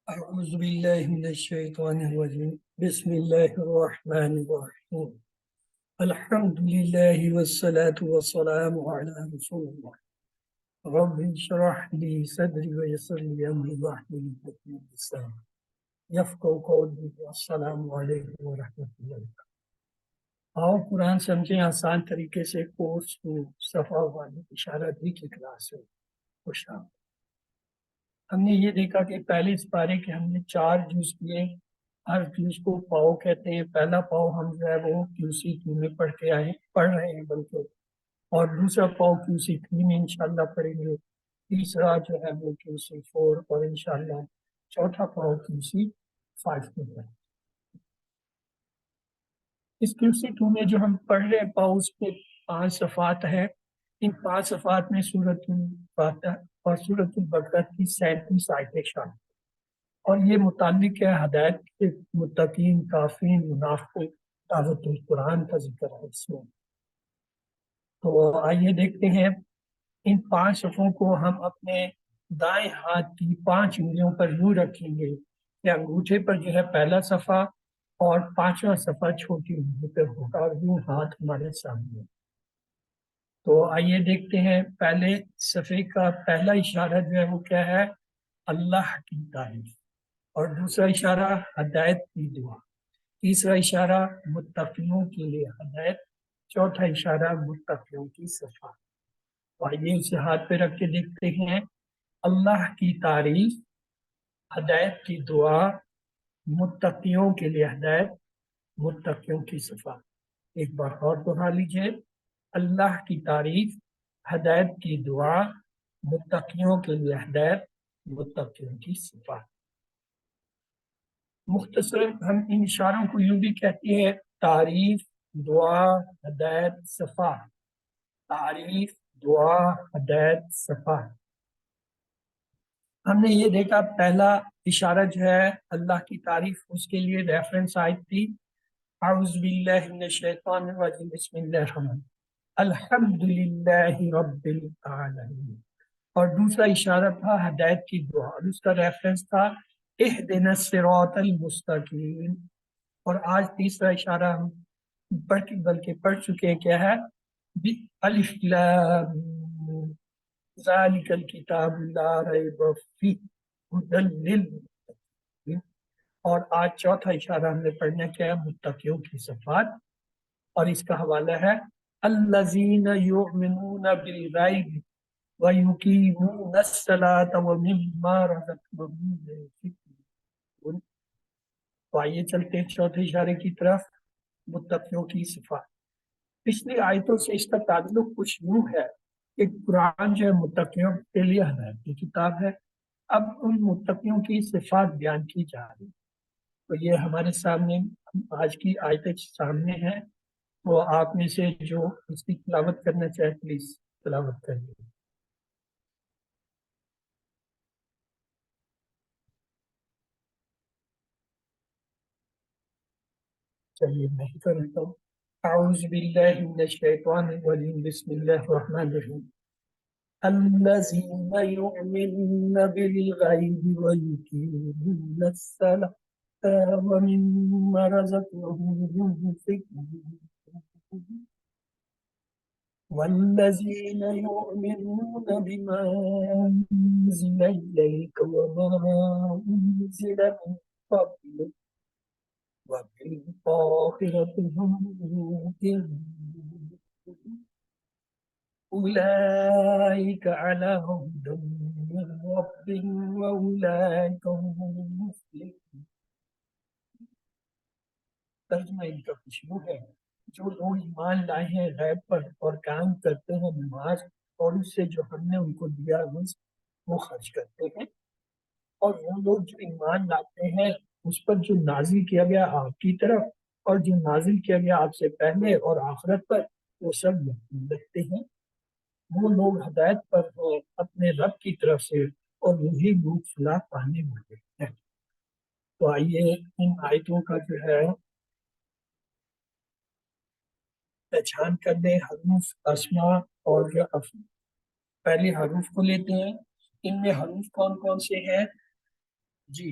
أعوذ بالله من الشيطان الرجيم بسم الله الرحمن الرحيم الحمد لله والصلاة والسلام على رسول الله رب اشرح لي صدري ويسر لي أمري واحلل عقدة من لساني يفقهوا قولي السلام عليكم ورحمة الله وبركاته۔ آؤ قرآن سمجھیں آسان طریقے سے کورس کو صفحہ والی اشارہ دی کی کلاس ہے۔ خوش آمدید۔ ہم نے یہ دیکھا کہ پہلے اس پارے کے ہم نے 4 جز کیے، ہر جز کو پاؤ کہتے ہیں۔ پہلا پاؤ ہم جو ہے وہ QC2 میں پڑھ رہے ہیں بلکہ، اور دوسرا پاؤ QC3 میں انشاءاللہ پڑھیں گے، تیسرا جو ہے وہ QC4 اور انشاءاللہ چوتھا پاؤ QC5 میں ہے۔ اس QC2 میں جو ہم پڑھ رہے ہیں پاؤ، اس پہ 5 صفحات ہیں۔ ان 5 صفحات میں سورۃ الفاتحہ اور سورۃ البقرہ کی 37 آیتیں شامل ہیں، اور یہ متعلق ہے ہدایت کے متقین، کافرین، منافقین، دعوت القرآن کا ذکر ہے اس میں۔ تو آئیے دیکھتے ہیں، ان 5 صفحوں کو ہم اپنے دائیں ہاتھ کی 5 انگلیوں پر یوں رکھیں گے کہ انگوٹھے پر جو ہے پہلا صفحہ اور 5واں صفحہ چھوٹی انگلی پر ہوگا، اور یوں ہاتھ ہمارے سامنے۔ تو آئیے دیکھتے ہیں، پہلے صفحے کا پہلا اشارہ جو ہے وہ کیا ہے؟ اللہ کی تعریف، اور دوسرا اشارہ ہدایت کی دعا، تیسرا اشارہ متقیوں کے لیے ہدایت، چوتھا اشارہ متقیوں کی صفات۔ تو آئیے اسے ہاتھ پہ رکھ کے دیکھتے ہیں، اللہ کی تعریف، ہدایت کی دعا، متقیوں کے لیے ہدایت، متقیوں کی صفات۔ ایک بار اور دہرا لیجیے، اللہ کی تعریف، ہدایت کی دعا، متقیوں کے لیے ہدایت، متقیوں کی صفات۔ مختصر ہم ان اشاروں کو یوں بھی کہتے ہیں، تعریف، دعا، ہدایت، صفات۔ تعریف، دعا، ہدایت، صفات۔ ہم نے یہ دیکھا پہلا اشارہ جو ہے اللہ کی تعریف، اس کے لیے ریفرنس آیت تھی اعوذ باللہ من الشیطان الرجیم بسم اللہ الرحمن الحمدللہ رب العالمین، اور دوسرا اشارہ تھا ہدایت کی دعا، اور اس کا ریفرنس تھا اہدنا الصراط المستقیم۔ اور آج تیسرا اشارہ ہم بلکہ پڑھ چکے ہیں، کیا ہے؟ الف لام میم ذالک الکتاب لا ریب فیہ ھدی للمتقین۔ اور آج چوتھا اشارہ ہم نے پڑھنا کیا ہے؟ متقیوں کی صفات، اور اس کا حوالہ ہے الذین یؤمنون بالغیب وَيُقِيمُونَ الصَّلَاةَ وَمِمَّا رَزَقْنَاهُمْ يُنْفِقُونَ۔ تو آئیے چلتے ہیں چوتھے اشارے کی طرف، متقیوں کی صفات۔ پچھلی آیتوں سے اس کا تعلق کچھ یوں ہے کہ قرآن جو ہے متقیوں کے لیے ہدایت کی کتاب ہے۔ اب ان متقیوں کی صفات بیان کی جا رہی، تو یہ ہمارے سامنے آج کی آیتیں سامنے ہیں، وہ آپ میں سے جو اس کی تلاوت کرنا چاہے پلیز تلاوت کریے۔ چلیے میں ہی کر لیتا ہوں۔ اعوذ باللہ من الشیطان الرجیم بسم اللہ الرحمن الرحیم الذین یؤمنون بالغیب ویقیمون الصلاة ومما رزقناهم ينفقون والذین یؤمنون بما انزل الیک وما انزل من قبلک وبالآخرة هم يوقنون أولئك على هدى من ربهم وأولئك هم المفلحون۔ ترجمہ ان کا کچھ یوں ہے، جو لوگ ایمان لائے ہیں غیب پر اور قائم کرتے ہیں نماز، اور اس سے جو ہم نے ان کو دیا رزق وہ خرچ کرتے ہیں، اور وہ لوگ جو ایمان لاتے ہیں اس پر جو نازل کیا گیا آپ کی طرف اور جو نازل کیا گیا آپ سے پہلے اور آخرت پر، وہ سب یقین رکھتے ہیں۔ وہ لوگ ہدایت پر ہیں اپنے رب کی طرف سے، اور وہی لوگ فلاح پانے والے ہیں۔ تو آئیے ان آیتوں کا جو ہے پہچان کر لیں، حروف، اسماء اور جو پہلے حروف کو لیتے ہیں، ان میں حروف کون کون سے ہیں؟ جی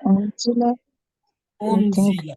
Angela, I think.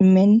Min,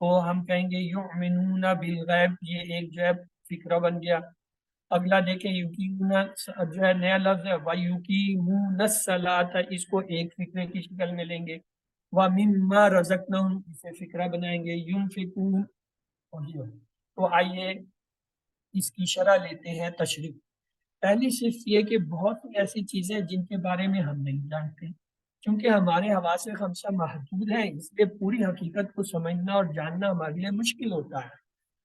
تو ہم کہیں گے یؤمنون بالغیب، یہ ایک جو ہے فکرہ بن گیا۔ اگلا دیکھیں یقیمون جو ہے نیا لفظ ہے، وَيُقِيمُونَ الصَّلَاةَ، اس کو ایک فکرے کی شکل میں لیں گے۔ وَمِمَّا رَزَقْنَاهُمْ، اسے فکرہ بنائیں گے، يُنْفِقُونَ۔ تو آئیے اس کی شرح لیتے ہیں، تشریح۔ پہلی صرف یہ کہ بہت سی ایسی چیزیں جن کے بارے میں ہم نہیں جانتے، چونکہ ہمارے حواس خمسہ محدود ہیں، اس لیے پوری حقیقت کو سمجھنا اور جاننا ہمارے لیے مشکل ہوتا ہے۔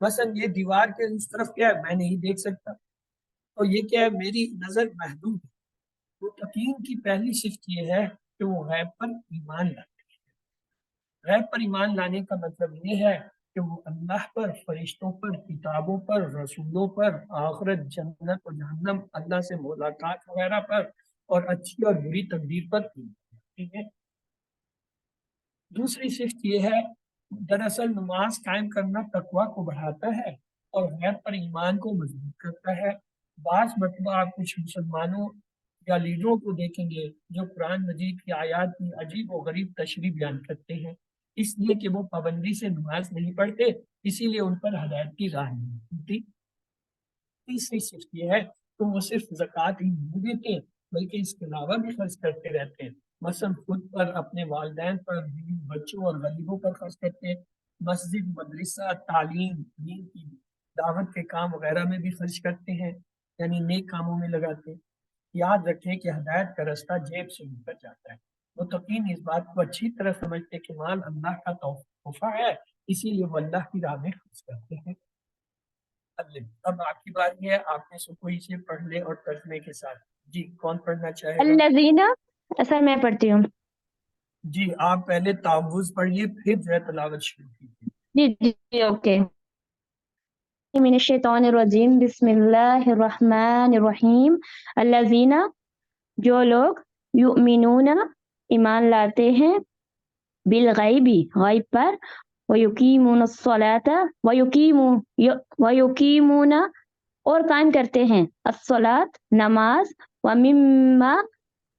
مثلا یہ دیوار کے اس طرف کیا ہے، میں نہیں دیکھ سکتا، اور یہ کیا ہے، میری نظر محدود ہے۔ تو یقین کی پہلی صفت یہ ہے کہ وہ غیب پر ایمان لاتے ہیں۔ غیب پر ایمان لانے کا مطلب یہ ہے کہ وہ اللہ پر، فرشتوں پر، کتابوں پر، رسولوں پر، آخرت، جنت و جہنم، اللہ سے ملاقات وغیرہ پر، اور اچھی اور بری تقدیر پر ایمان لاتے ہیں۔ دوسری صفت یہ ہے، دراصل نماز قائم کرنا تقویٰ کو بڑھاتا ہے اور غیب پر ایمان کو مضبوط کرتا ہے۔ بعض مرتبہ آپ کچھ مسلمانوں یا لیڈروں کو دیکھیں گے جو قرآن مجید کی آیات کی عجیب و غریب تشریح بیان کرتے ہیں، اس لیے کہ وہ پابندی سے نماز نہیں پڑھتے، اسی لیے ان پر ہدایت کی راہ نہیں ہوتی۔ تیسری صفت یہ ہے کہ وہ صرف زکوٰۃ ہی نہیں دیتے بلکہ اس کے علاوہ بھی خرچ کرتے رہتے ہیں، مثلا خود پر، اپنے والدین پر، بیوی بچوں اور غریبوں پر خرچ کرتے ہیں، مسجد، مدرسہ، تعلیم، دین کی دعوت کے کام وغیرہ میں بھی خرچ کرتے ہیں، یعنی نیک کاموں میں لگاتے ہیں۔ یاد رکھیں کہ ہدایت کا رستہ جیب سے نکل جاتا ہے۔ متقین اس بات کو اچھی طرح سمجھتے کہ مال اللہ کا تحفہ ہے، اسی لیے وہ اللہ کی راہ میں خرچ کرتے ہیں۔ اب آپ کی بات یہ ہے، آپ نے سے کوئی سے پڑھ لے اور ترجمے کے ساتھ۔ جی کون پڑھنا چاہے گا؟ الذین، سر میں پڑھتی ہوں۔ جی آپ پہلے تعوذ پڑھیے، پھر جو ہے تلاوت شروع کیجیے۔ جی اوکے۔ من الشیطان الرجیم، بسم اللہ الرحمن الرحیم۔ الذین، جو لوگ، یؤمنون، ایمان لاتے ہیں، بالغیبی، غیب پر، ویقیمون الصلاۃ، ویقیمون، اور قائم کرتے ہیں، الصلاۃ، نماز، ومما،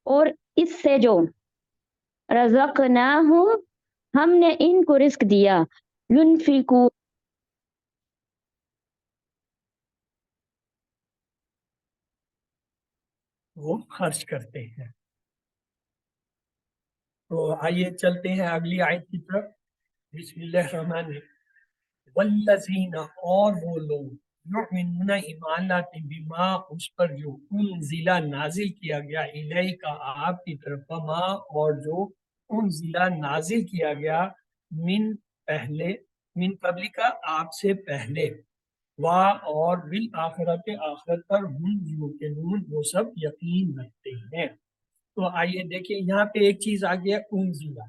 اور اس سے جو، رزقناہم، ہم نے ان کو رزق دیا، ينفقون، وہ خرچ کرتے ہیں۔ تو آئیے چلتے ہیں اگلی آیت کی طرف۔ بسم اللہ الرحمن الرحیم۔ والذین، اور وہ لوگ، یؤمنون، ایمان لاتے ہیں، بما، اس پر جو، انزل، نازل کیا گیا، الیک، آپ کی طرف، وما، اور جو، انزل، نازل کیا گیا، من، پہلے، من قبل کا، آپ سے پہلے، وا، اور بالآخرت، آخرت پر، ہم یوقنون، وہ سب یقین رکھتے ہیں۔ تو آئیے دیکھیں یہاں پہ ایک چیز آ گیا، انزلہ۔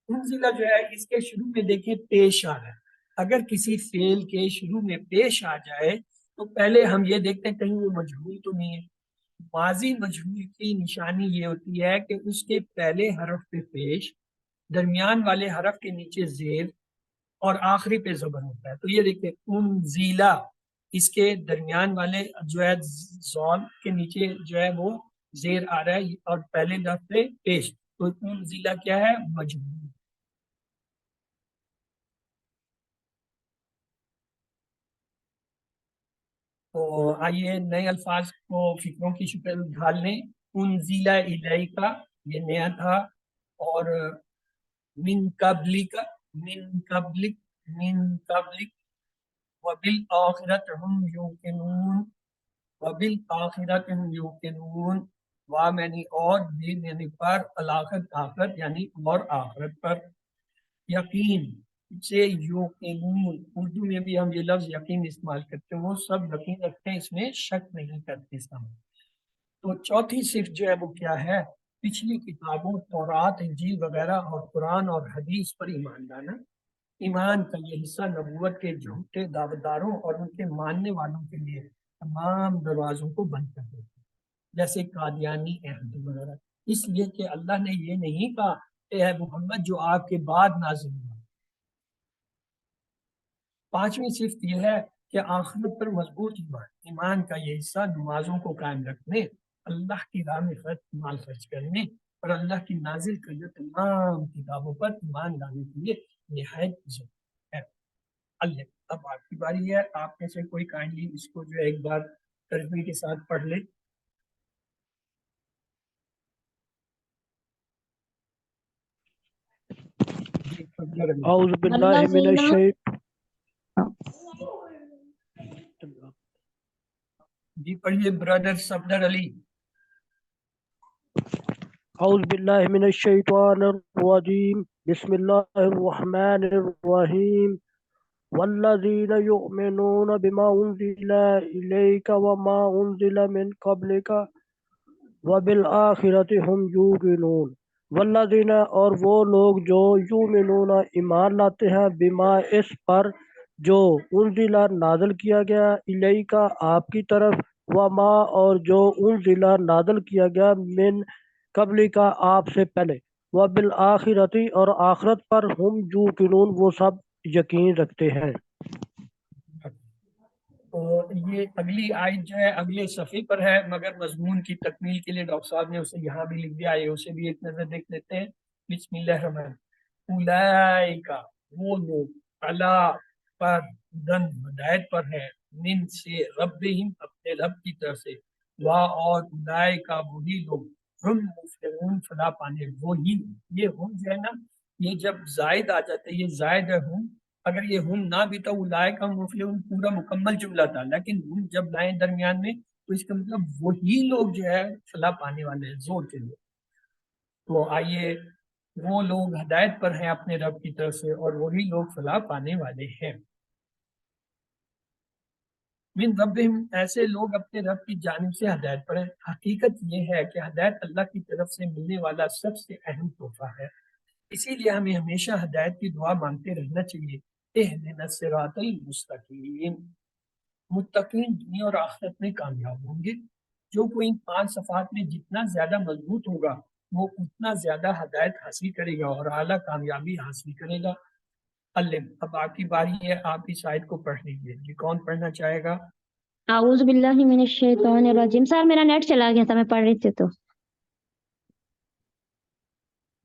انزلہ جو ہے اس کے شروع میں دیکھیں پیش آ رہا ہے۔ اگر کسی فعل کے شروع میں پیش آ جائے تو پہلے ہم یہ دیکھتے ہیں کہیں وہ مجہول تو نہیں ہے۔ ماضی مجہول کی نشانی یہ ہوتی ہے کہ اس کے پہلے حرف پہ پیش، درمیان والے حرف کے نیچے زیر، اور آخری پہ زبر ہوتا ہے۔ تو یہ دیکھیں انزلہ، اس کے درمیان والے جو ہے زال کے نیچے جو ہے وہ زیر آ رہا ہے، اور پہلے لفظ پہ پیش، تو انزلہ کیا ہے، مجہول۔ تو آئیے نئے الفاظ کو فکروں کی شکل ڈھال لیں۔ انزلہ الیکا، یہ نیا تھا، اور من قبلک، من قبلک، من قبلک، وبالآخرۃ ہم یوقنون، وبالآخرۃ ہم یوقنون، وا یعنی اور، دین یعنی پر، الآخرت آخرت یعنی اور آخرت پر، یقین سے یوقنون، اردو میں بھی ہم یہ لفظ یقین استعمال کرتے ہیں، وہ سب یقین رکھتے ہیں، اس میں شک نہیں کرتے سامنے۔ تو چوتھی صفت جو ہے وہ کیا ہے، پچھلی کتابوں تورات، انجیل وغیرہ اور قرآن اور حدیث پر ایمان لانا۔ ایمان کا یہ حصہ نبوت کے جھوٹے دعویداروں اور ان کے ماننے والوں کے لیے تمام دروازوں کو بند کر دیتا ہے، جیسے قادیانی، احمدی وغیرہ، اس لیے کہ اللہ نے یہ نہیں کہا کہ اے محمد جو آپ کے بعد نازل ہوا۔ پانچویں صفت یہ ہے کہ آخرت پر مضبوط ایمان۔ ایمان کا یہ حصہ نمازوں کو قائم رکھنے، اللہ کی راہ میں مال خرچ کرنے، اور اللہ کی نازل کردہ تمام کتابوں پر ایمان لانے کے لیے نہایت ضروری ہے۔ اللہ اب آپ کی باری ہے، آپ میں سے کوئی کائنڈلی اس کو جو ہے ایک بار ترجمے کے ساتھ پڑھ لے. جی فضل علی. اعوذ باللہ من الشیطان جی پڑھیے برادر صفدر علی. اعوذ باللہ من الشیطان الرجیم بسم اللہ الرحمن الرحیم والذین یؤمنون بما انزل الیک وما انزل من قبلک وبالآخرۃ ہم یوقنون. والذین اور وہ لوگ جو یؤمنون ایمان لاتے ہیں بما اس پر جو انزل نازل کیا گیا الیک آپ کی طرف وما اور جو انزل نازل کیا گیا من قبل کا آپ سے پہلے وبالآخرۃ اور آخرت پر ہم یوقنون وہ سب یقین رکھتے ہیں. تو یہ اگلی آیت جو ہے اگلے صفحے پر ہے، مگر مضمون کی تکمیل کے لیے ڈاکٹر صاحب نے اسے یہاں بھی لکھ دیا ہے، اسے بھی ایک نظر دیکھ لیتے ہیں. بسم اللہ الرحمن الرحیم. اولئک وہ لوگ علی پر دن ہدایت پر ہے، من سے ربہم اپنے رب کی طرف سے، وا اور اولئک وہی لوگ ہم مفلحون فلاح پانے. وہی یہ ہم جو ہے نا، یہ جب زائد آ جاتا ہے، یہ زائد ہے ہم، اگر یہ ہم نہ بھی تو اولئک مفلحون پورا مکمل جملہ تھا، لیکن ہم جب لائیں درمیان میں تو اس کا مطلب وہی لوگ جو ہے فلاح پانے والے ہیں زور کے لیے. تو آئیے وہ لوگ ہدایت پر ہیں اپنے رب کی طرف سے اور وہی لوگ فلاح پانے والے ہیں. من ربہم ایسے لوگ اپنے رب کی جانب سے ہدایت پر ہیں. حقیقت یہ ہے کہ ہدایت اللہ کی طرف سے ملنے والا سب سے اہم تحفہ ہے، اسی لیے ہمیں ہمیشہ ہدایت کی دعا مانگتے رہنا چاہیے. اہدنا الصراط المستقیم. متقین دنیا اور آخرت میں کامیاب ہوں گے. جو کوئی ان 5 صفات میں جتنا زیادہ مضبوط ہوگا وہ اتنا زیادہ ہدایت حاصل کرے گا اور اعلیٰ کامیابی حاصل کرے گا. اب آپ کی باری ہے، آپ اس آیت کو پڑھ لیجیے. جی کون پڑھنا چاہے گا؟ اعوذ باللہ من الشیطان الرجیم. سر میرا نیٹ چلا گیا تھا، میں پڑھ رہی تھی تو.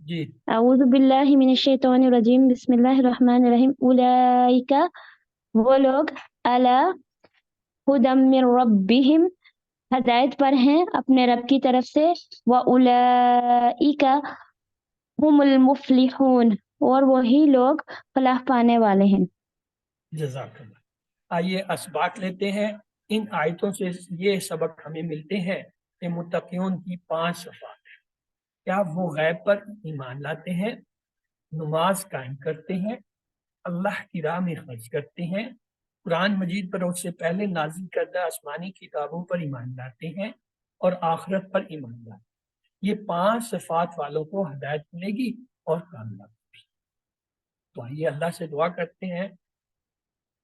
جی اعوذ باللہ من الشیطان الرجیم بسم اللہ الرحمن الرحیم. اولئک وہ لوگ علی ہدی من ربہم ہدایت پر ہیں اپنے رب کی طرف سے، واولئک هم المفلحون اور وہی لوگ فلاح پانے والے ہیں. جزاک اللہ. آئیے اسباق لیتے ہیں. ان آیتوں سے یہ سبق ہمیں ملتے ہیں کہ متقیون کی 5 صفات ہیں. کیا وہ غیب پر ایمان لاتے ہیں، نماز قائم کرتے ہیں، اللہ کی راہ میں خرچ کرتے ہیں، قرآن مجید پر اس سے پہلے نازل کردہ آسمانی کتابوں پر ایمان لاتے ہیں اور آخرت پر ایمان لاتے ہیں. یہ 5 صفات والوں کو ہدایت ملے گی اور کامیاب بھی. تو آئیے اللہ سے دعا کرتے ہیں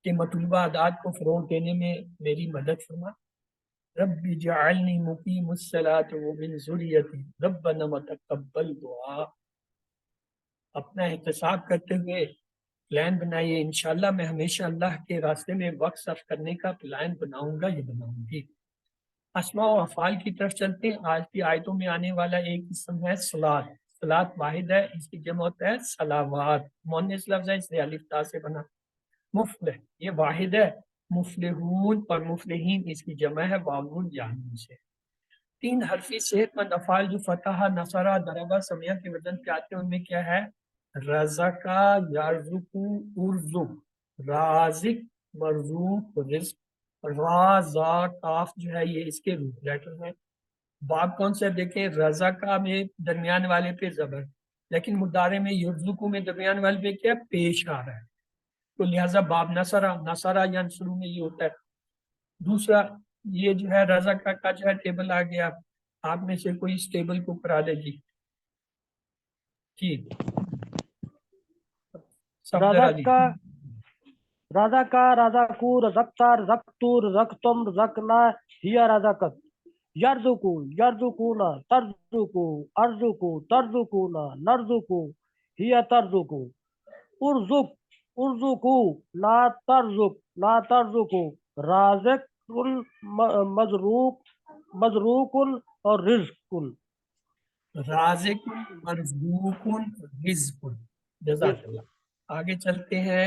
کہ مطلوبہ عادات کو فروغ دینے میں میری مدد فرما. رب جعلنی مقیم الصلاۃ ومن ذریتی ربنا وتقبل دعا. اپنا احتساب کرتے ہوئے پلان بنائیے. انشاءاللہ میں ہمیشہ اللہ کے راستے میں وقت صرف کرنے کا پلان بناؤں گا، یہ بناؤں گی. اسماء و افعال کی طرف چلتے ہیں. آج کی آیتوں میں آنے والا ایک قسم ہے صلاۃ. صلاۃ واحد ہے، اس کی جمع ہوتا ہے صلاوات. مؤنث لفظ ہے، اس لیے الف تا سے بنا. مفلح یہ واحد ہے. مفلحون اور مفلحین اس کی جمع ہے واو جہنم سے. 3 حرفی صحت مند افعال جو فتح، نصرہ، ضربہ، سمیہ کے وزن پہ آتے ہیں ان میں کیا ہے؟ رزقا، یرزقو، ارزق، رازق، مرزوق، رزق. را زا کاف جو ہے یہ اس کے روٹ لیٹر ہے. باب کون سے دیکھیں، رزقا میں درمیان والے پہ زبر، لیکن مضارع میں یرزقو میں درمیان والے پہ کیا پیش آ رہا ہے، تو لہٰذا باب نصرہ، نصرہ ینصرو میں یہ ہوتا ہے. دوسرا یہ جو ہے رزقا کا جو ہے ٹیبل آ گیا. آپ میں سے کوئی اس ٹیبل کو کرا لے جی. ٹھیک صفدر علی. رزقا رزقو رزقتا رزقتو رزقتم رزقنا ہی رزقت. یرزقو یرزقونا ترزقو ارزقو ترزقونا نرزقو ہی ترزقو. ارزق ارزقو لا ترزق لا ترزقو. رازق مزروق مزروق اور رزق. رازق، مرزوق، رزق. جزاک اللہ. آگے چلتے ہیں.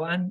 1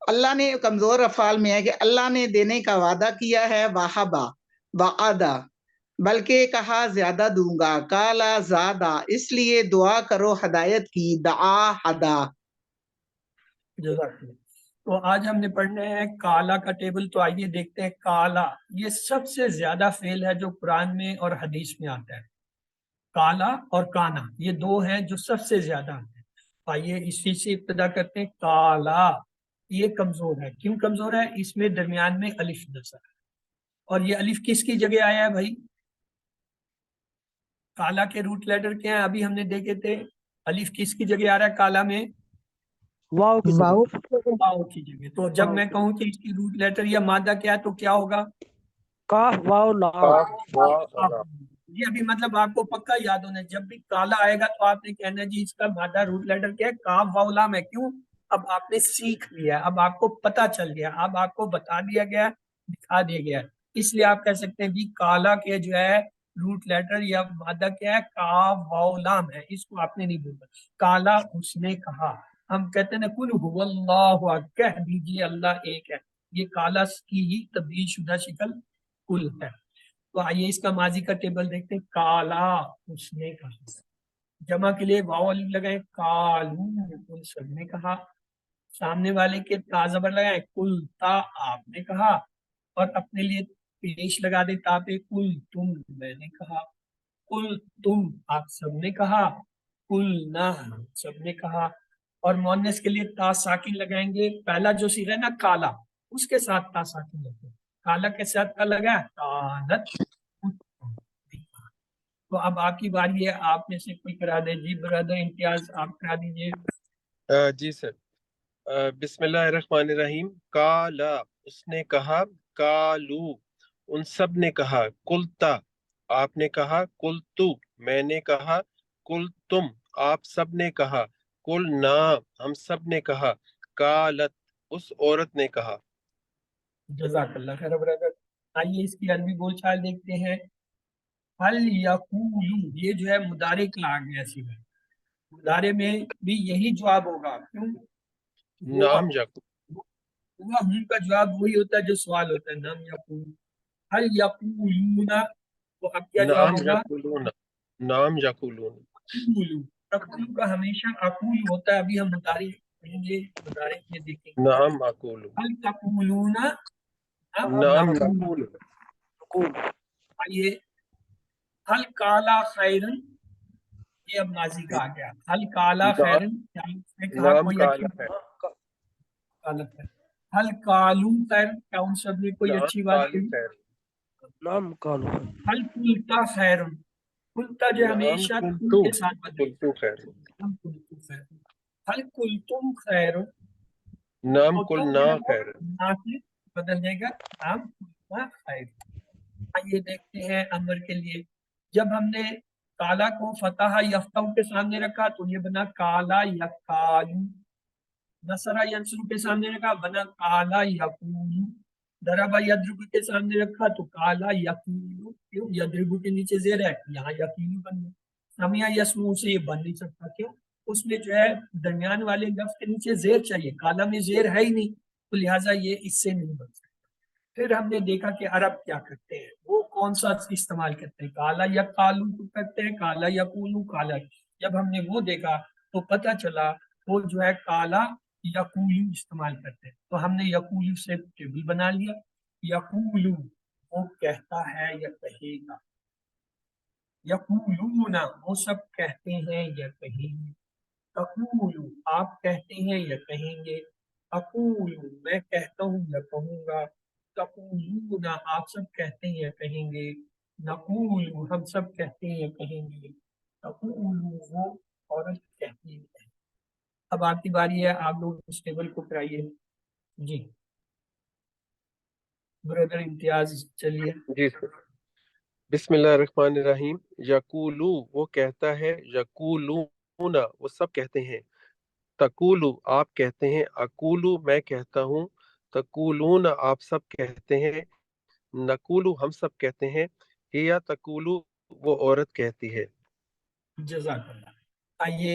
اللہ نے کمزور افعال میں ہے کہ اللہ نے دینے کا وعدہ کیا ہے، وہبا وعدہ، بلکہ کہا زیادہ دوں گا، کالا زیادہ، اس لیے دعا کرو ہدایت کی، دعا ہدا۔ جزاک اللہ۔ تو آج ہم نے پڑھنا ہے کالا کا ٹیبل، تو آئیے دیکھتے ہیں کالا یہ سب سے زیادہ فعل ہے جو قرآن میں اور حدیث میں آتا ہے۔ کالا اور کانا یہ دو ہیں جو سب سے زیادہ آتے ہیں۔ آئیے اس چیز سے ابتدا کرتے ہیں۔ کالا یہ کمزور ہے، کیوں کمزور ہے؟ اس میں درمیان میں الف نظر ہے، اور یہ الف کس کی جگہ آیا ہے بھائی؟ کالا کے روٹ لیٹر کیا ہیں؟ ابھی ہم نے دیکھے تھے الف کس کی جگہ آ رہا ہے کالا میں؟ واو کی واو جگہ واو کی جگہ۔ تو جب میں کہوں کہ اس کی روٹ لیٹر یا مادہ کیا ہے تو کیا ہوگا؟ کاف واو لام۔ یہ ابھی مطلب آپ کو پکا یاد ہونا ہے، جب بھی کالا آئے گا تو آپ نے کہنا جی اس کا مادہ روٹ لیٹر کیا ہے؟ کاف واو لام ہے۔ کیوں؟ اب آپ نے سیکھ لیا، اب آپ کو پتا چل گیا، اب آپ کو بتا دیا گیا، دکھا دیا گیا، اس لیے آپ کہہ سکتے ہیں جی کالا کے جو ہے روٹ لیٹر یا مادہ کیا ہے؟ کاف واو لام ہے۔ اس کو آپ نے نہیں بولنا۔ کالا اس نے کہا، ہم کہتے ہیں نا قل هو اللہ احد، کہہ دیجیے اللہ ایک ہے، یہ کالا کی ہی تبدیل شدہ شکل کل ہے۔ تو آئیے اس کا ماضی کا ٹیبل دیکھتے ہیں۔ کالا اس نے کہا، جمع کے لیے واو الف لگائے، کالو ان سب نے کہا، سامنے والے کے تا زبر لگائے، کل تا آپ نے کہا، اور اپنے لیے پیش لگا دے تا پہ، کل تم میں نے کہا، کل تم آپ سب نے کہا، کل نہ سب نے کہا۔ اور مؤنث کے لیے تا ساکن لگائیں گے، پہلا جو صیغہ ہے نا کالا اس کے ساتھ تا ساکن لگائیں گے، کالا کے ساتھ کا لگا کانت۔ تو اب آپ کی باری ہے، آپ میں سے کوئی کرا دے۔ جی برادر امتیاز آپ کرا دیجیے۔ جی سر۔ بسم اللہ الرحمن الرحیم۔ کالا اس نے کہا، کالو ان سب نے کہا، کلتا آپ نے کہا، کلتو میں نے کہا، کل تم آپ سب نے کہا، کل نا ہم سب نے کہا، کالت اس عورت نے کہا۔ جزاک اللہ خیر برادر۔ آئیے اس کی عربی بول چال دیکھتے ہیں۔ حل یقولو یہ جو ہے مضارع کا آ گیا سیدھا، مضارع میں بھی یہی جواب ہوگا، کیوں؟ نام جاکو ہوا ہوں کا جواب وہی ہوتا ہے جو سوال ہوتا ہے، نام یقول۔ حل یقولون، تو اب کیا جواب نام ہوگا؟ یقولون، نام یقولون۔ اقولو، تقولو کا ہمیشہ اقول ہوتا ہے، ابھی ہم مضارع پڑھیں گے، مضارع میں دیکھیں گے۔ نام اقول، حل تقولون، نام نقول۔ نقول۔ آئیے حل کالا خیرن، یہ اب ماضی کا آ گیا۔ حل کالا خیرن، کیا اس نے کہا نام کوئی کالا اچھی ہے، غلط ہے۔ حل کالو خیر، کیا ان سب نے کوئی نام اچھی بات کالو کہی؟ خیر، نام کالو۔ حل کلتا خیرن، کلتا جو نام ہمیشہ کل کلتو، کے ساتھ بدلے، کلتو خیر، ہم کلتو خیر۔ حل کلتم خیر، نام تو کل تم نا جو ہے وہ خیر۔ نا سے بدل جائے گا، نام کلتا خیر۔ آئیے دیکھتے ہیں امر کے لیے، جب ہم نے کالا کو فتح یفتح کے سامنے رکھا تو یہ بنا کالا یکالو، نصرہ ینصرو کے سامنے رکھا بنا کالا یقولو، ضربہ یضرب کے سامنے رکھا تو کالا یقولو، کیوں؟ یضرب کے نیچے زیر ہے، یہاں یقولو بن گیا۔ سمع یسمع سے یہ بن نہیں سکتا، کیوں؟ اس میں جو ہے درمیان والے لفظ کے نیچے زیر چاہیے، کالا میں زیر ہے ہی نہیں، تو لہٰذا یہ اس سے نہیں بن سکتا۔ پھر ہم نے دیکھا کہ عرب کیا کرتے ہیں، وہ کون سا استعمال کرتے ہیں، کالا یا کالو کرتے ہیں، کالا یا کولو کالا۔ جب ہم نے وہ دیکھا تو پتہ چلا وہ جو ہے کالا یقولو استعمال کرتے ہیں، تو ہم نے یقولو سے ٹیبل بنا لیا۔ یقولو وہ کہتا ہے یا کہے گا، یقولون وہ سب کہتے ہیں یا کہیں گے، تقولو آپ کہتے ہیں یا کہیں گے، اقولو میں کہتا ہوں یا کہوں گا، تقولون آپ سب کہتے ہیں یا کہیں گے، نقولو ہم سب کہتے ہیں یا کہیں گے، تقولو وہ عورت کہتی ہے۔ اب آپ کی باری ہے، آپ لوگ اس ٹیبل کو کرائیے۔ جی برادر امتیاز چلیے۔ جی سر۔ بسم اللہ الرحمن الرحیم۔ یقولو وہ کہتا ہے، یقولون وہ سب کہتے ہیں، تقولو آپ کہتے ہیں، اقولو میں کہتا ہوں، تقولون آپ سب کہتے ہیں، نقولو ہم سب کہتے ہیں، ہیا تقولو وہ عورت کہتی ہے۔ جزاک اللہ۔ آئیے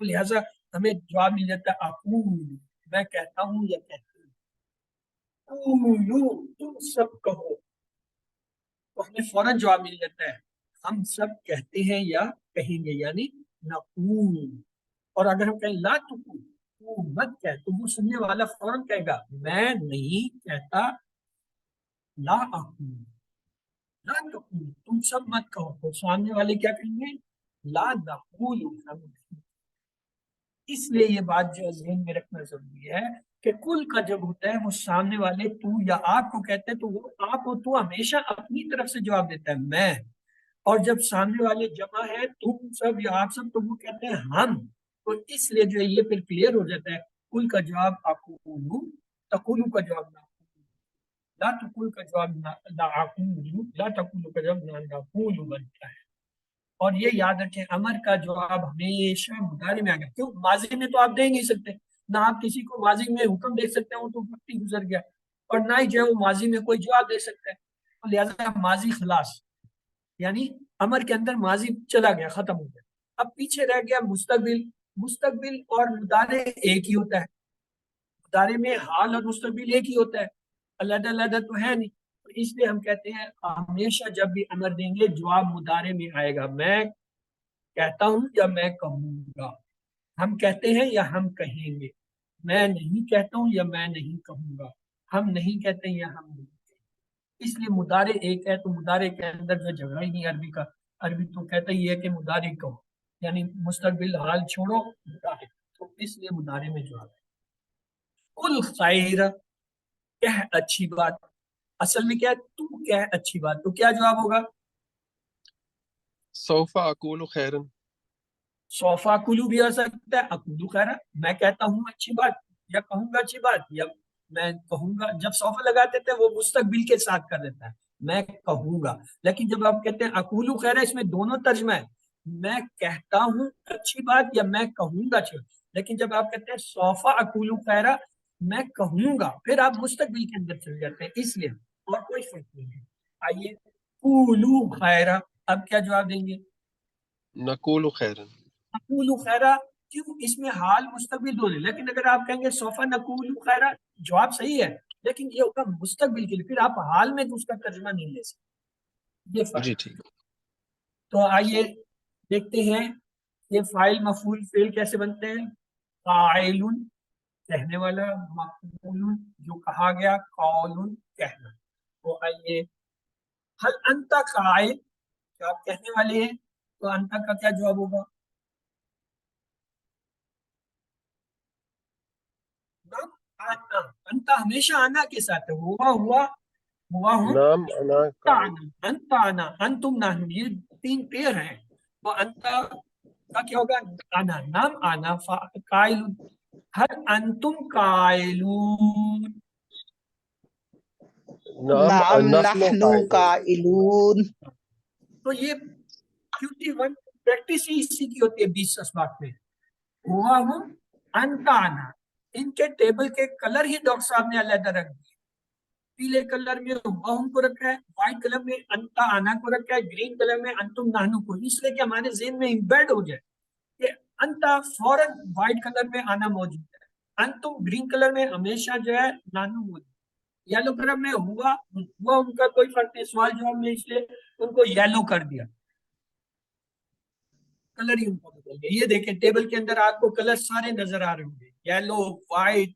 تو لہٰذا ہمیں جواب مل جاتا ہے اقول، میں کہتا ہوں یا کہتی ہوں، قولو، تم سب کہو، تو ہمیں فوراً جواب مل جاتا ہے ہم سب کہتے ہیں یا کہیں گے، یعنی نقول۔ اور اگر ہم کہیں لا تقول، تو مت کہہ، تو وہ سننے والا فوراً کہے گا میں نہیں کہتا، لا اقول، لا تقول، تم سب مت کہو، تو سامنے والے کیا کہیں گے، لا نقول، ہم نہیں۔ اس لیے یہ بات جو ذہن میں رکھنا ضروری ہے کہ کل کا جب ہوتا ہے وہ سامنے والے تو یا آپ کو کہتے ہیں تو وہ آپ و تو ہمیشہ اپنی طرف سے جواب دیتا ہے میں، اور جب سامنے والے جمع ہے تم سب یا آپ سب، تو وہ کہتے ہیں ہم، تو اس لیے جو ہے یہ پھر کلیئر ہو جاتا ہے کل کا جواب اقولو، تقولو کا جواب نہ، لا تقول کا جواب لا اقولو، لا تقولو کا جواب لا نقولو بنتا ہے۔ اور یہ یاد رکھیں امر کا جواب ہمیشہ مضارع میں آ گیا، کیوں؟ ماضی میں تو آپ دے ہی نہیں سکتے، نہ آپ کسی کو ماضی میں حکم دے سکتے ہو تو وقت ہی گزر گیا، اور نہ ہی جو ہے وہ ماضی میں کوئی جواب دے سکتا ہے، تو لہٰذا ماضی خلاص، یعنی امر کے اندر ماضی چلا گیا، ختم ہو گیا، اب پیچھے رہ گیا مستقبل۔ مستقبل اور مضارع ایک ہی ہوتا ہے، مضارع میں حال اور مستقبل ایک ہی ہوتا ہے، علیحدہ علیحدہ تو ہے نہیں، تو اس لیے ہم کہتے ہیں ہمیشہ جب بھی امر دیں گے جواب مضارع میں آئے گا، میں کہتا ہوں یا میں کہوں گا، ہم کہتے ہیں یا ہم کہیں گے، میں نہیں کہتا ہوں یا میں نہیں کہوں گا، ہم نہیں کہتے یا ہم نہیں کہتے۔ اس لیے مضارع ایک ہے، تو مضارع کے اندر جو جھگڑا ہی نہیں عربی کا، عربی تو کہتا ہی ہے کہ مضارع کہو، یعنی مستقبل حال چھوڑو مضارع، تو اس لیے مضارع میں جواب ہے۔ کل خیر، کہہ اچھی بات، اصل میں کیا ہے تو کہہ اچھی بات، تو کیا جواب ہوگا؟ سوف اقول خیرا، صوفا کلو بھی ہو سکتا ہے، اکلو خیر، میں کہتا ہوں اچھی بات یا کہوں گا اچھی بات، یا میں کہوں گا، جب صوفا لگاتے تھے وہ مستقبل کے ساتھ کر دیتا ہے میں کہوں گا، لیکن جب آپ کہتے ہیں اکولو خیر، اس میں دونوں ترجمہ ہے، میں کہتا ہوں اچھی بات یا میں کہوں گا اچھی بات، لیکن جب آپ کہتے ہیں صوفا اکولو خیر، میں کہوں گا، پھر آپ مستقبل کے اندر چل جاتے ہیں، اس لیے اور کوئی فرق نہیں ہے۔ آئیے قولو خیر، اب کیا جواب دیں گے؟ نقول خیرا، نقول خیرہ، کیوں؟ اس میں حال مستقبل دونوں، لیکن اگر آپ کہیں گے سوفا نقول خیرہ، جواب صحیح ہے لیکن یہ ہوگا مستقبل کے لیے، پھر آپ حال میں اس کا ترجمہ نہیں لے سکتے، یہ فرق جی ہے۔ ٹھیک۔ تو آئیے دیکھتے ہیں یہ فاعل مفعول فعل کیسے بنتے ہیں۔ قائل، کہنے والا، مقول، جو کہا گیا، قول، کہنا۔ تو آئیے حل انت قائل، کیا آپ کہنے والے ہیں، تو انت کا کیا جواب ہوگا؟ آنا، انتا ہمیشہ آنا کے ساتھ ہے، ہوا ہوں، نام انا قائل، انتا آنا، انتم نحن، یہ تین پیر ہیں، تو انتا کا کیا ہوگا؟ آنا، نام آنا، قائل، ہل انتم قائلون، نام نعم نحن نحنو قائلون، قائلون۔ تو یہ QT1 پریکٹس ہی اسی کی ہوتی ہے 20 اسباق میں، ہوا ہوں، انتا آنا، ان کے ٹیبل کے کلر ہی ڈاکٹر صاحب نے علیحدہ رکھ دی، پیلے کلر میں ہم کو رکھا ہے، وائٹ کلر میں انتا آنا کو رکھا ہے، گرین کلر میں انتم نانو کو، اس لیے کہ ہمارے ذہن میں امبیڈ ہو جائے کہ انتا فوراً وائٹ کلر میں آنا موجود ہے، انتم گرین کلر میں ہمیشہ جو ہے نانو موجود ہے، یلو کلر میں ہوا ان کا کوئی فرق نہیں، سوال جواب میں اس لیے ان کو یلو کر دیا، کلر ہی ان کو بدل گیا۔ یہ دیکھیں ٹیبل کے اندر آپ کو کلر سارے نظر آ رہے ہوں گے، yellow, white,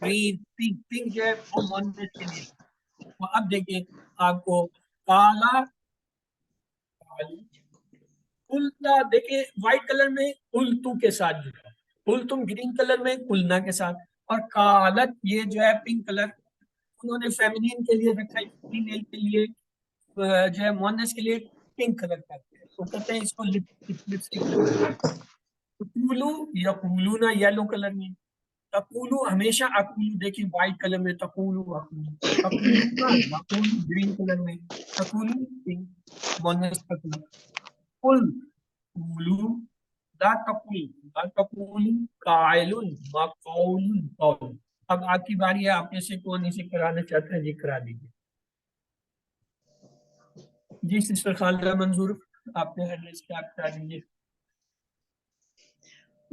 green, pink, pink جو ہے وہ مونس کے لیے، اب دیکھیں آپ کو کالا، التا، دیکھیں وائٹ کلر میں التو کے ساتھ جو ہے، التم گرین کلر میں کلنا کے ساتھ، اور کالت یہ جو ہے پنک کلر انہوں نے فیمینین کے لیے رکھا ہے، فیمیل کے لیے جو ہے مونس کے لیے پنک کلر کرتے ہیں، تو کہتے ہیں اس کو لپسٹک لگانا۔ تقولو یقولون یلو کلر میں، تقولو ہمیشہ اقولو، دیکھیں وائٹ کلر میں تقولو اقولو، تقولو یقولو گرین کلر میں، تقولو پنک مونس کا کلر، قل قولو، لا تقول، لا تقول قائل مقول قول۔ اب آپ کی باری ہے، آپ میں سے کون اسے کرانا چاہتا ہے یہ کرا دیجیے۔ جی سسٹر خالدہ منظور، آپ نے ہینڈ ریز کیا، آپ کرا دیجیے۔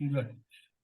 Good.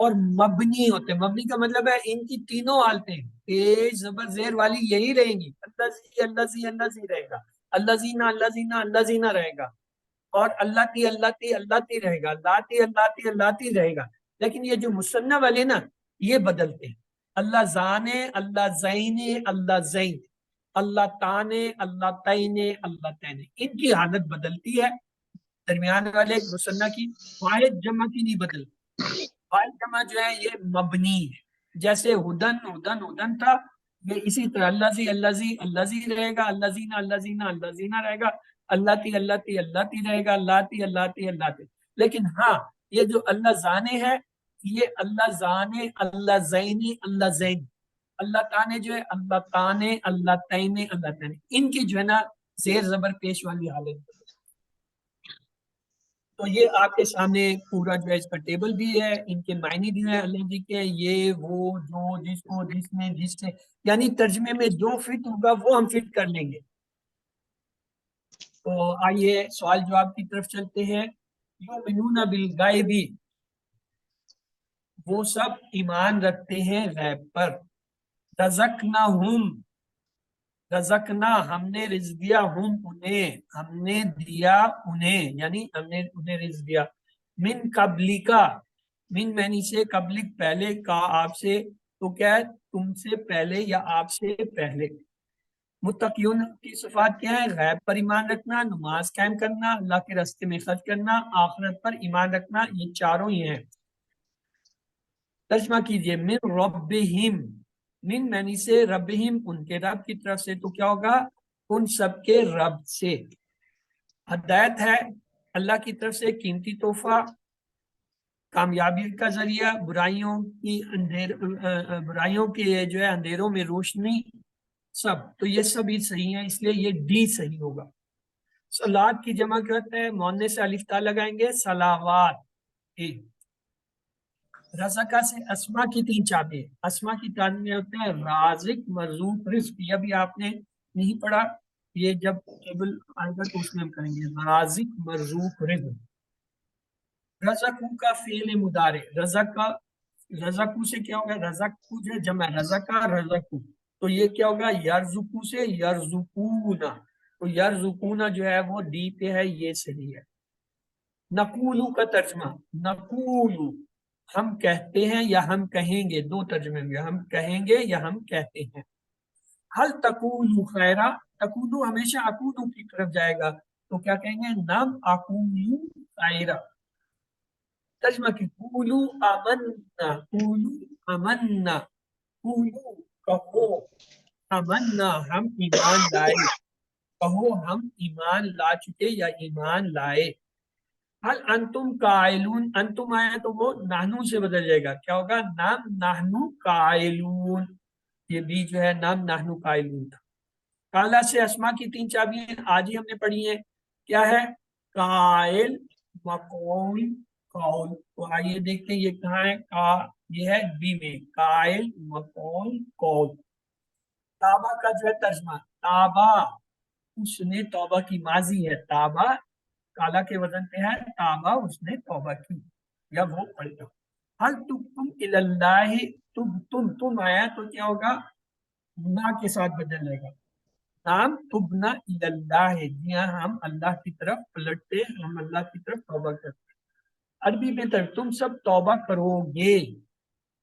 اور مبنی ہوتے ہیں. مبنی کا مطلب ہے ان کی تینوں حالتیں پیش زبر زیر والی یہی رہیں گی. اللہ زی رہے گا, اللہ زینا رہے گا, اور اللہ تی رہے گا, اللہ تی رہے گا. لیکن یہ جو مثنی والے نا یہ بدلتے ہیں. اللہ زانے, اللہ زینے, اللہ زین, اللہ تانے, اللہ تینے, اللہ تینے, ان کی حالت بدلتی ہے. درمیان والے مثنی کی واحد جمع کی نہیں بدلتی. واحد جمع جو ہے یہ مبنی ہے. جیسے ہدن تھا, یہ اسی طرح اللہ زی رہے گا, اللہ زینا رہے گا, اللہ تی رہے گا, اللہ تی. لیکن ہاں یہ جو اللہ زانے ہے یہ اللہ زانے, اللہ زینی, اللہ زین. اللہ تانے جو ہے اللہ تانے, اللہ تینے, اللہ تینے, ان کی جو ہے نا زیر زبر پیش والی حالت. تو یہ آپ کے سامنے پورا جو ہے اس کا ٹیبل بھی ہے, ان کے معنی بھی ہے اللہ جی کے, یہ وہ جو جس کو جس میں جس سے, یعنی ترجمے میں جو فٹ ہوگا وہ ہم فٹ کر لیں گے. تو آئیے سوال جواب کی طرف چلتے ہیں. یؤمنون بالغیب, وہ سب ایمان رکھتے ہیں غیب پر. رزقنا, ہم نے رزق دیا, ہم نے دیا انہیں, یعنی ہم نے انہیں رزق دیا. من قبلی کا, من معنی سے قبلک پہلے, کا آپ سے, تو کیا ہے تم سے پہلے یا آپ سے پہلے. متقیون کی صفات کیا ہے؟ غیب پر ایمان رکھنا, نماز قائم کرنا, اللہ کے راستے میں خرچ کرنا, آخرت پر ایمان رکھنا, یہ چاروں ہی ہیں. ترجمہ کیجئے. من ربہم, من معنی سے ربہم, ان کے رب کی طرف سے, تو کیا ہوگا ان سب کے رب سے. ہدایت ہے اللہ کی طرف سے, قیمتی تحفہ, کامیابی کا ذریعہ, برائیوں کے جو ہے اندھیروں میں روشنی, سب. تو یہ سب ہی صحیح ہیں, اس لیے یہ ڈی صحیح ہوگا. صلات کی جمع کیا ہوتا ہے؟ مؤنث سے الف تا لگائیں گے, صلاوات. رزقہ سے اسما کی 3 چابی. اسما کی تعبیر ہوتے ہیں رازق, مرزوق, رزق. یہ بھی آپ نے نہیں پڑھا, یہ جب ٹیبل آئے گا تو اس میں ہم کریں گے رازق, مرزوق, رزق. رزقو کا فعل مضارع, رزقو سے کیا ہوگا؟ رزقو جو جمع رزقہ, رزقو, تو یہ کیا ہوگا؟ یرزقو سے یرزقونا, تو یرزقونا جو ہے وہ ڈی پہ ہے, یہ صحیح ہے. نقولو کا ترجمہ, نقولو ہم کہتے ہیں یا ہم کہیں گے, 2 ترجمے میں, ہم کہیں گے یا ہم کہتے ہیں. حل تقولو خیرہ, تقولو ہمیشہ اقولو کی طرف جائے گا, تو کیا کہیں گے؟ نم اقولو خیرہ. ترجمہ کی قولو آمنا, قولو آمنا, قولو کہو, آمنا ہم ایمان لائے, کہو ہم ایمان لا چکے یا ایمان لائے. حل انتم قائلون, انتم آیا تو وہ نحنو سے بدل جائے گا, کیا ہوگا؟ نام نحنو قائلون, یہ بھی جو ہے نام نحنو قائلون تھا. کالا سے اسما کی 3 چابیاں آج ہی ہم نے پڑھی ہیں, کیا ہے؟ قائل, مقول, قول. تو آئیے دیکھتے ہیں یہ کہاں ہے. یہ ہے بی میں, قائل, مقول, قول. تابہ کا جو ہے ترجمہ, تابہ اس نے توبہ کی, ماضی ہے تابہ, کالا کے وزن پہ ہے, تابہ اس نے توبہ کی یا وہ پڑھتا. حل تم اللہ, تم آیا تو کیا ہوگا؟ نا کے ساتھ بدل جائے گا. نام تبنا اللہ ہے, جی ہاں ہم اللہ کی طرف پلٹتے, ہم اللہ کی طرف توبہ کرتے. عربی میں تم سب توبہ کرو گے,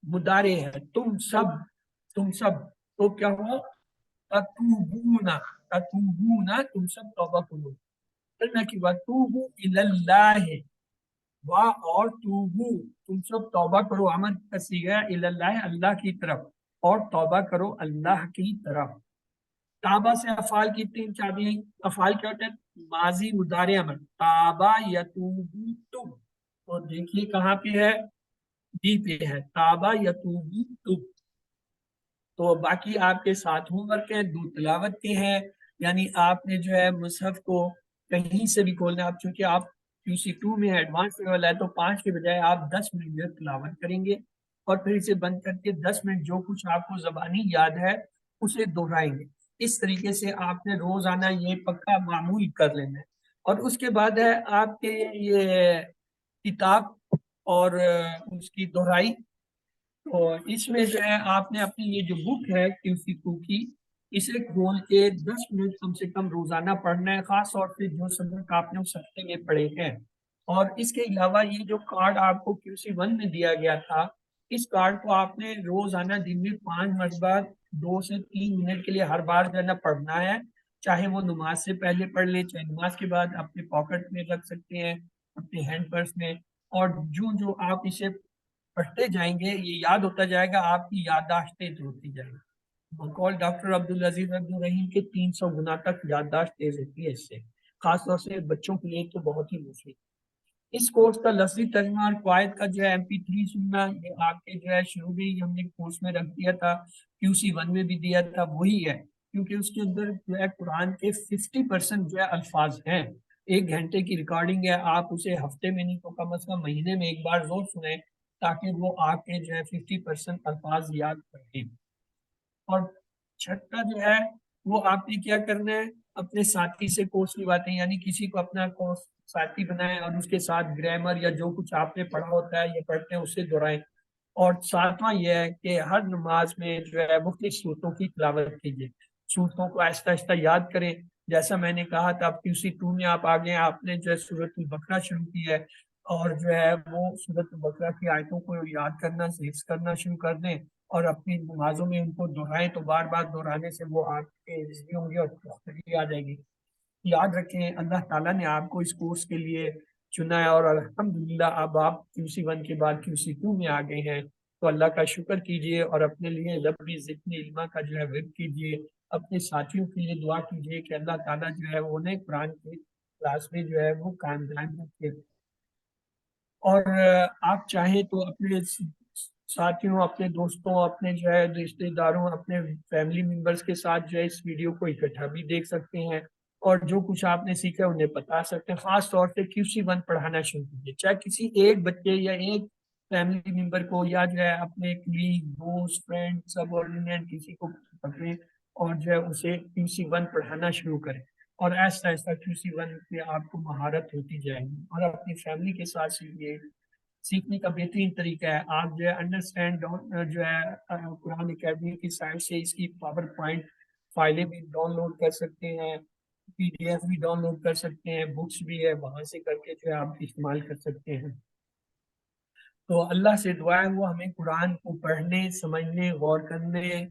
مضارع ہے, تم سب, تو کیا ہوا؟ تتوبونا, تم سب توبہ کرو. کی وتوبو اللہ, اور توبو, تم سب توبہ کرو, امر کا صیغہ اللہ, اللہ کی طرف, اور توبہ کرو اللہ کی طرف. تابہ سے افعال کی 3 چابیاں. افعال کیا ہوتے ہیں؟ ماضی, مضارع, امر. تابہ یتوبو تب, تو دیکھیے کہاں پہ ہے؟ ڈی پہ ہے, تابہ یتوبو تب. تو باقی آپ کے ساتھ ہوم ورک ہیں, 2 تلاوت کے ہیں, یعنی آپ نے جو ہے مصحف کو کہیں سے بھی کھولنا. آپ چونکہ آپ QC2 میں ایڈوانس لیول ہے, تو 5 کے بجائے آپ 10 منٹ جو تلاوت کریں گے, اور پھر اسے بند کر کے 10 منٹ جو کچھ آپ کو زبانی یاد ہے اسے دہرائیں گے. اس طریقے سے آپ نے روزانہ یہ پکا معمول کر لینا ہے. اور اس کے بعد ہے آپ کے یہ کتاب اور اس کی دہرائی. تو اس میں جو ہے آپ نے اپنی یہ جو بک ہے QC2 کی، اسے کھول کے 10 منٹ کم سے کم روزانہ پڑھنا ہے، خاص طور پہ جو سبق آپ نے اس ہفتے میں پڑھے ہیں. اور اس کے علاوہ یہ جو کارڈ آپ کو QC1 میں دیا گیا تھا، اس کارڈ کو آپ نے روزانہ دن میں 5 مرتبہ 2 سے 3 منٹ کے لیے ہر بار جو ہے نا پڑھنا ہے. چاہے وہ نماز سے پہلے پڑھ لیں، چاہے نماز کے بعد اپنے پاکٹ میں رکھ سکتے ہیں، اپنے ہینڈ پرس میں. اور جو آپ اسے پڑھتے جائیں گے یہ یاد ہوتا جائے گا، آپ کی یادداشت تیز ہوتی جائے گی. بقول ڈاکٹر عبدالعزیز عبدالرحیم کے 300 گنا تک یادداشت تیز ہوتی ہے اس سے، خاص طور سے بچوں کے لیے تو بہت ہی مفید. اس کورس کا لفظی ترجمہ اور قواعد کا جو ہے MP3 سننا، یہ آپ کے جو ہے شروع میں ہی ہم نے کورس میں رکھ دیا تھا، QC1 میں بھی دیا تھا، وہی ہے. کیونکہ اس کے اندر جو ہے قرآن کے 50% جو ہے الفاظ ہیں. 1 گھنٹے کی ریکارڈنگ ہے، آپ اسے ہفتے میں نہیں تو کم از کم مہینے میں ایک بار ضرور سنیں، تاکہ وہ آپ کے جو ہے 50% الفاظ یاد رکھیں. اور چھٹا جو ہے وہ آپ نے کیا کرنا ہے، اپنے ساتھی سے کورس کی باتیں، یعنی کسی کو اپنا کورس ساتھی بنائیں اور اس کے ساتھ گرامر یا جو کچھ آپ نے پڑھا ہوتا ہے یا پڑھتے ہیں اسے دہرائیں. اور ساتواں یہ ہے کہ ہر نماز میں جو ہے مختلف صورتوں کی تلاوت کیجیے، صورتوں کو آہستہ آہستہ یاد کریں. جیسا میں نے کہا تھا QC2 میں آپ آگے آپ نے جو ہے سورۃ البقرہ شروع کی ہے، اور جو ہے وہ سورۃ البقرہ کی آیتوں کو یاد کرنا، حفظ کرنا شروع کر دیں اور اپنی نمازوں میں ان کو دہرائیں. تو بار بار دہرانے سے وہ آپ کے ذہن ہوں گے اور بہتری آ جائے گی. یاد رکھیں اللہ تعالیٰ نے آپ کو اس کورس کے لیے چنا ہے، اور الحمدللہ اب آپ QC1 کے بعد QC2 میں آ گئے ہیں. تو اللہ کا شکر کیجئے اور اپنے لیے ربی زدنی علما کا جو ہے ورد کیجئے. اپنے ساتھیوں کے لیے دعا کیجئے کہ اللہ تعالیٰ جو ہے انہیں قرآن کی کلاس میں جو ہے وہ قائم دائم رکھے. اور آپ چاہیں تو اپنے ساتھیوں، اپنے دوستوں، اپنے جو ہے رشتہ داروں، اپنے فیملی ممبرس کے ساتھ جو ہے اس ویڈیو کو اکٹھا بھی دیکھ سکتے ہیں، اور جو کچھ آپ نے سیکھا انہیں بتا سکتے ہیں. خاص طور پہ QC1 پڑھانا شروع کیجیے، چاہے کسی ایک بچے یا ایک فیملی ممبر کو، یا جو ہے اپنے کلیگ، دوست، فرینڈ، سب آرڈیننٹ کسی کو پکڑیں اور جو ہے اسے QC1 پڑھانا شروع کریں. اور ایسا ایسا QC1 میں آپ کو مہارت ہوتی جائے گی. اور اپنی فیملی کے ساتھ سیکھیے. سیکھنے کا بہترین طریقہ ہے آپ جو ہے انڈرسٹینڈ جو ہے قرآن اکیڈمی کی سائٹ سے اس کی پاور پوائنٹ فائلیں بھی ڈاؤن لوڈ کر سکتے ہیں، PDF بھی ڈاؤن لوڈ کر سکتے ہیں، بکس بھی ہے، وہاں سے کر کے جو ہے آپ استعمال کر سکتے ہیں. تو اللہ سے دعا ہے وہ ہمیں قرآن کو پڑھنے، سمجھنے، غور کرنے،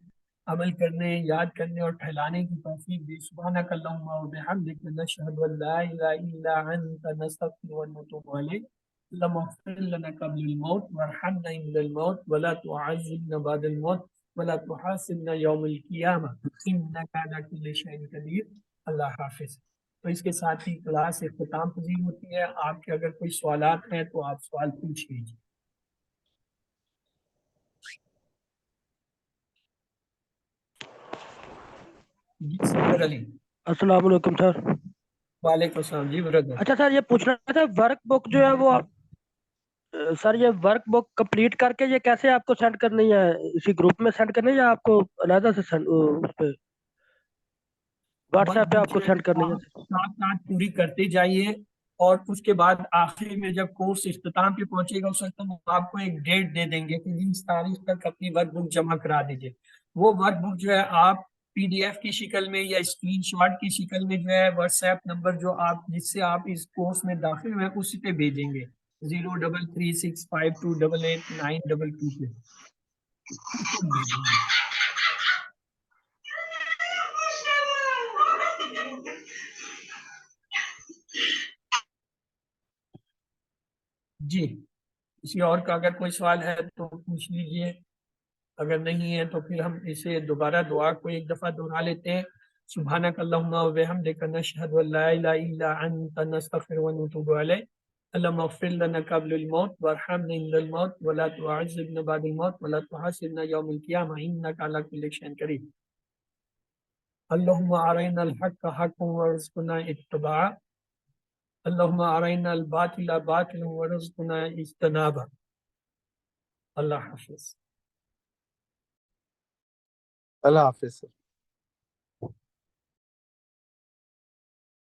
عمل کرنے، یاد کرنے اور پھیلانے کی توفیق دے. سبحانک اللہم و بحمدک، نشہد ان لا الہ الا انت، نستغفرک و نتوب الیک. اللہم اغفر لنا قبل الموت وارحمنا عند الموت ولا تعذبنا بعد الموت ولا تحاسبنا یوم القیامہ انک علی کل شیء قدیر. اللہ حافظ. تو اس کے ساتھ ہی کلاس اختتام پذیر ہوتی ہے. آپ کے اگر کوئی سوالات ہیں تو آپ سوال پوچھ لیجیے. جی سفر علی. السلام علیکم سر. وعلیکم السلام. جی بردر. اچھا سر، یہ پوچھنا تھا ورک بک جو ہے وہ سر یہ ورک بک کمپلیٹ کر کے یہ کیسے آپ کو سینڈ کرنی ہے؟ اسی گروپ میں سینڈ کرنی ہے یا آپ کو علیحدہ سے اس پہ واٹس ایپ پہ آپ کو سینڈ کرنی ہے؟ ساتھ ساتھ پوری کرتے جائیے، اور اس کے بعد آخر میں جب کورس اختتام پہ پہنچے گا اس وقت ہم آپ کو ایک ڈیٹ دے دیں گے کہ اس تاریخ تک اپنی ورک بک جمع کرا دیجیے. وہ ورک بک جو ہے آپ PDF کی شکل میں یا اسکرین شاٹ کی شکل میں جو ہے واٹس ایپ نمبر جو آپ جس سے آپ اس کورس میں داخل ہوئے اسی پہ بھیجیں گے، 033652888922 پہ. جی کسی اور کا اگر کوئی سوال ہے تو پوچھ لیجئے، اگر نہیں ہے تو پھر ہم اسے دوبارہ دعا کو ایک دفعہ دہرا لیتے ہیں. سبحانک اللہم و بحمدک، نشہد ان لا الہ الا انت، نستغفرک و نتوب الیک. اللہم اغفر لنا قبل الموت وارحمنا عند الموت ولا تعذبنا بعد الموت ولا تحاسبنا یوم القیامہ انک علی کل شیء قدیر. اللہم ارنا الحق حقا وارزقنا اتباعہ. اللہم ارنا الباطل باطلا وارزقنا اجتنابہ. اللہ حافظ. اللہ حافظ.